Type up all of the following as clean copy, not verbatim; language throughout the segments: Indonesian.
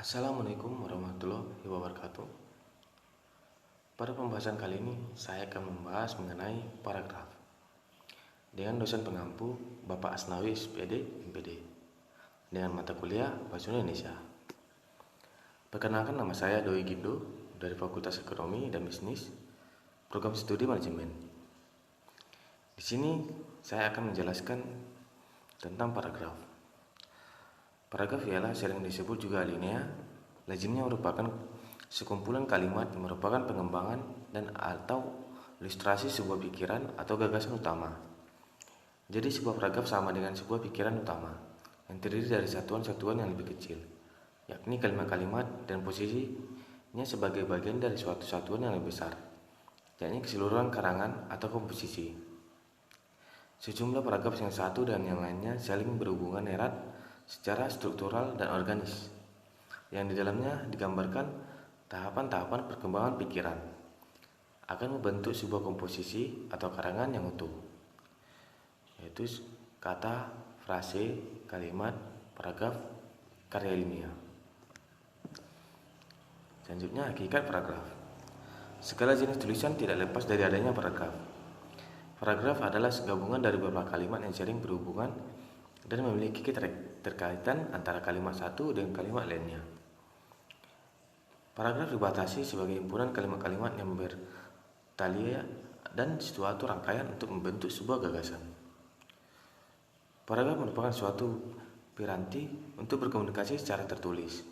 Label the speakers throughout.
Speaker 1: Assalamualaikum warahmatullahi wabarakatuh. Pada pembahasan kali ini, saya akan membahas mengenai paragraf dengan dosen pengampu Bapak Asnawi SPD MPD dengan mata kuliah Bahasa Indonesia. Perkenalkan, nama saya Doi Gindo dari Fakultas Ekonomi dan Bisnis, Program Studi Manajemen. Di sini saya akan menjelaskan tentang paragraf. Paragraf ialah sering disebut juga alinea. Lazimnya merupakan sekumpulan kalimat yang merupakan pengembangan dan atau ilustrasi sebuah pikiran atau gagasan utama. Jadi sebuah paragraf sama dengan sebuah pikiran utama yang terdiri dari satuan-satuan yang lebih kecil, yakni kalimat-kalimat dan posisinya sebagai bagian dari suatu satuan yang lebih besar, yakni keseluruhan karangan atau komposisi. Sejumlah paragraf yang satu dan yang lainnya saling berhubungan erat secara struktural dan organis, yang di dalamnya digambarkan tahapan-tahapan perkembangan pikiran akan membentuk sebuah komposisi atau karangan yang utuh, yaitu kata, frase, kalimat, paragraf, karya ilmiah. Selanjutnya, hakikat paragraf. Segala jenis tulisan tidak lepas dari adanya paragraf. Paragraf adalah gabungan dari beberapa kalimat yang sering berhubungan dan memiliki keterkaitan antara kalimat satu dengan kalimat lainnya. Paragraf dibatasi sebagai himpunan kalimat-kalimat yang bertalia dan suatu rangkaian untuk membentuk sebuah gagasan. Paragraf merupakan suatu piranti untuk berkomunikasi secara tertulis,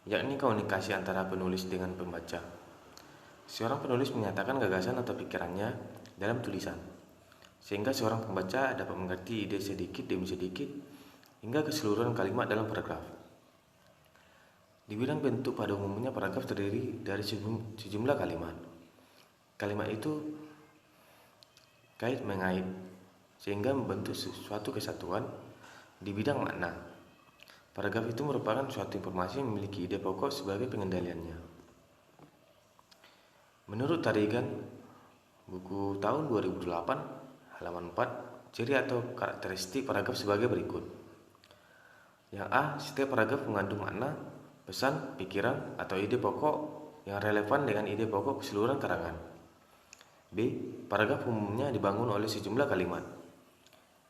Speaker 1: yakni komunikasi antara penulis dengan pembaca. Seorang penulis menyatakan gagasan atau pikirannya dalam tulisan, sehingga seorang pembaca dapat mengerti ide sedikit demi sedikit hingga keseluruhan kalimat dalam paragraf. Di bidang bentuk, pada umumnya paragraf terdiri dari sejumlah kalimat. Kalimat itu kait mengait sehingga membentuk suatu kesatuan. Di bidang makna, paragraf itu merupakan suatu informasi yang memiliki ide pokok sebagai pengendaliannya. Menurut Tarigan, buku tahun 2008, halaman 4, ciri atau karakteristik paragraf sebagai berikut. Yang A, setiap paragraf mengandung makna, pesan, pikiran, atau ide pokok yang relevan dengan ide pokok keseluruhan karangan. B, paragraf umumnya dibangun oleh sejumlah kalimat.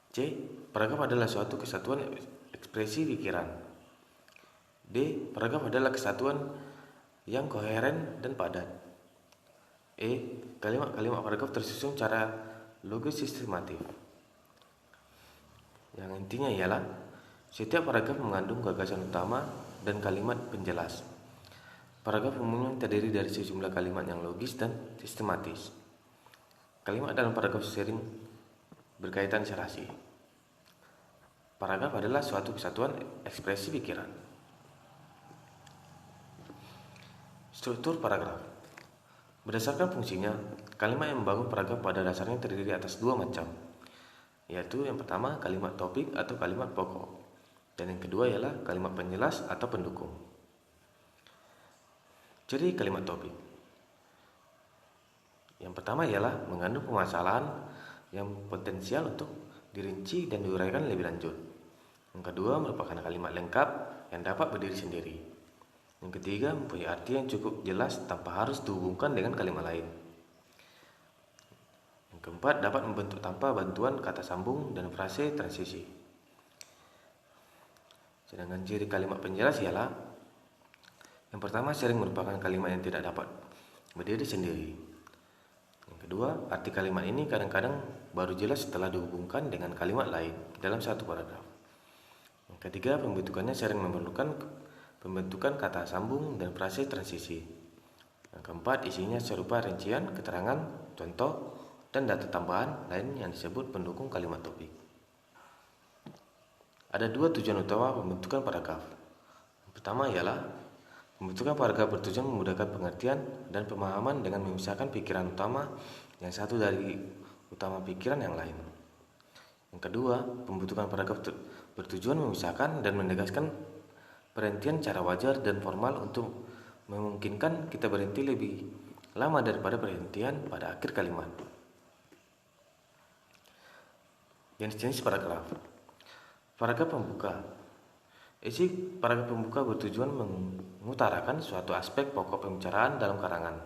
Speaker 1: C, paragraf adalah suatu kesatuan ekspresi pikiran. D, paragraf adalah kesatuan yang koheren dan padat. E, kalimat-kalimat paragraf tersusun secara logis sistematif. Yang intinya ialah setiap paragraf mengandung gagasan utama dan kalimat penjelas. Paragraf umumnya terdiri dari sejumlah kalimat yang logis dan sistematis. Kalimat dalam paragraf sering berkaitan serasi. Paragraf adalah suatu kesatuan ekspresi pikiran. Struktur paragraf. Berdasarkan fungsinya, kalimat yang membangun paragraf pada dasarnya terdiri atas dua macam, yaitu yang pertama kalimat topik atau kalimat pokok, dan yang kedua ialah kalimat penjelas atau pendukung. Ciri kalimat topik. Yang pertama ialah mengandung permasalahan yang potensial untuk dirinci dan diuraikan lebih lanjut. Yang kedua merupakan kalimat lengkap yang dapat berdiri sendiri. Yang ketiga mempunyai arti yang cukup jelas tanpa harus dihubungkan dengan kalimat lain. Yang keempat dapat membentuk tanpa bantuan kata sambung dan frase transisi. Sedangkan ciri kalimat penjelas ialah yang pertama sering merupakan kalimat yang tidak dapat berdiri sendiri. Yang kedua, arti kalimat ini kadang-kadang baru jelas setelah dihubungkan dengan kalimat lain dalam satu paragraf. Yang ketiga, pembentukannya sering memerlukan pembentukan kata sambung dan frase transisi. Yang keempat, isinya serupa rincian, keterangan, contoh, dan data tambahan lain yang disebut pendukung kalimat topik. Ada dua tujuan utama pembentukan paragraf. Yang pertama ialah pembentukan paragraf bertujuan memudahkan pengertian dan pemahaman dengan memisahkan pikiran utama yang satu dari utama pikiran yang lain. Yang kedua, pembentukan paragraf bertujuan memisahkan dan menegaskan perhentian cara wajar dan formal untuk memungkinkan kita berhenti lebih lama daripada perhentian pada akhir kalimat. Jenis-jenis paragraf. Paragraf pembuka Isi paragraf pembuka bertujuan mengutarakan suatu aspek pokok pembicaraan dalam karangan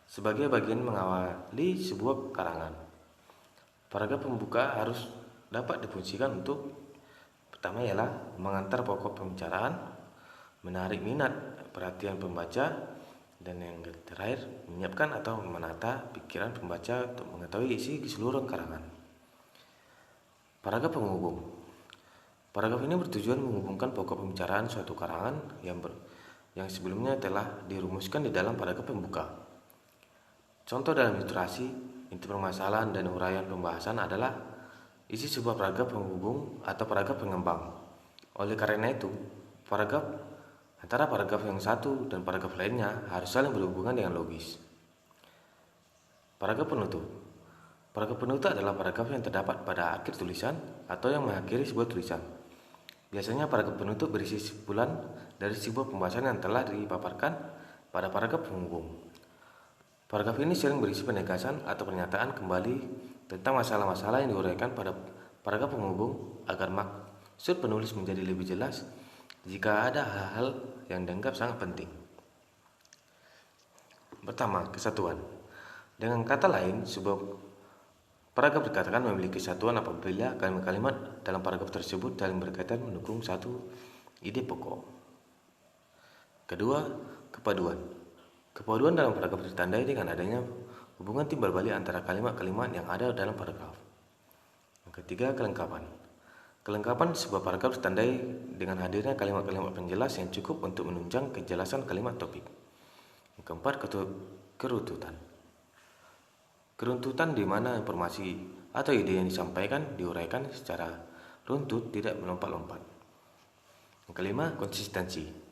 Speaker 1: sebagai bagian mengawali sebuah karangan. Paragraf pembuka harus dapat difungsikan untuk pertama ialah mengantar pokok pembicaraan, menarik minat perhatian pembaca, dan yang terakhir menyiapkan atau menata pikiran pembaca untuk mengetahui isi keseluruhan karangan. Paragraf penghubung. Paragraf ini bertujuan menghubungkan pokok pembicaraan suatu karangan yang sebelumnya telah dirumuskan di dalam paragraf pembuka. Contoh dalam ilustrasi, inti permasalahan dan uraian pembahasan adalah isi sebuah paragraf penghubung atau paragraf pengembang. Oleh karena itu, antara paragraf yang satu dan paragraf lainnya harus saling berhubungan dengan logis. Paragraf penutup. Paragraf penutup adalah paragraf yang terdapat pada akhir tulisan atau yang mengakhiri sebuah tulisan. Biasanya paragraf penutup berisi kesimpulan dari sebuah pembahasan yang telah dipaparkan pada paragraf penghubung. Paragraf ini sering berisi penegasan atau pernyataan kembali tentang masalah-masalah yang diuraikan pada paragraf penghubung agar maksud penulis menjadi lebih jelas jika ada hal-hal yang dianggap sangat penting. Pertama, kesatuan. Dengan kata lain, sebuah paragraf dikatakan memiliki kesatuan apabila kalimat-kalimat dalam paragraf tersebut saling berkaitan mendukung satu ide pokok. Kedua, kepaduan. Kepaduan dalam paragraf ditandai dengan adanya hubungan timbal balik antara kalimat-kalimat yang ada dalam paragraf. Yang ketiga, kelengkapan. Kelengkapan sebuah paragraf ditandai dengan hadirnya kalimat-kalimat penjelas yang cukup untuk menunjang kejelasan kalimat topik. Yang keempat, keruntutan. Keruntutan di mana informasi atau ide yang disampaikan diuraikan secara runtut, tidak melompat-lompat. Yang kelima, konsistensi.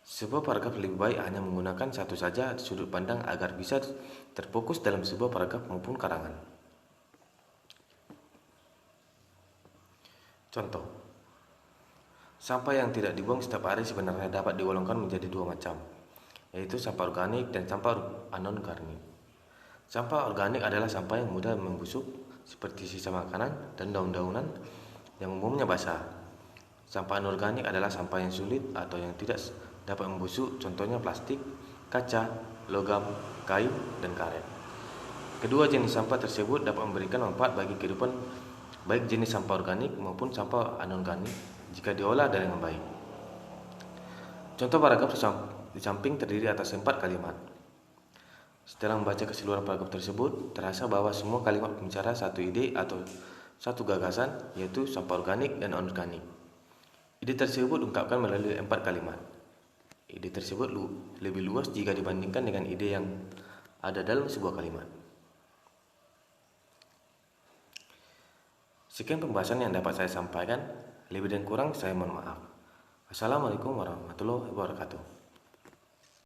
Speaker 1: Sebuah paragraf lebih baik hanya menggunakan satu saja sudut pandang agar bisa terfokus dalam sebuah paragraf maupun karangan. Contoh, sampah yang tidak dibuang setiap hari sebenarnya dapat digolongkan menjadi dua macam, yaitu sampah organik dan sampah anorganik. Sampah organik adalah sampah yang mudah membusuk seperti sisa makanan dan daun-daunan yang umumnya basah. Sampah anorganik adalah sampah yang sulit atau yang tidak dapat membusuk, contohnya plastik, kaca, logam, kayu, dan karet. Kedua jenis sampah tersebut dapat memberikan manfaat bagi kehidupan baik jenis sampah organik maupun sampah anorganik jika diolah dengan baik. Contoh paragraf di samping terdiri atas 4 kalimat. Setelah membaca keseluruhan paragraf tersebut, terasa bahwa semua kalimat membicara satu ide atau satu gagasan, yaitu sampah organik dan anorganik. Ide tersebut diungkapkan melalui 4 kalimat. Ide tersebut lebih luas jika dibandingkan dengan ide yang ada dalam sebuah kalimat. Sekian pembahasan yang dapat saya sampaikan. Lebih dan kurang saya mohon maaf. Assalamualaikum warahmatullahi wabarakatuh.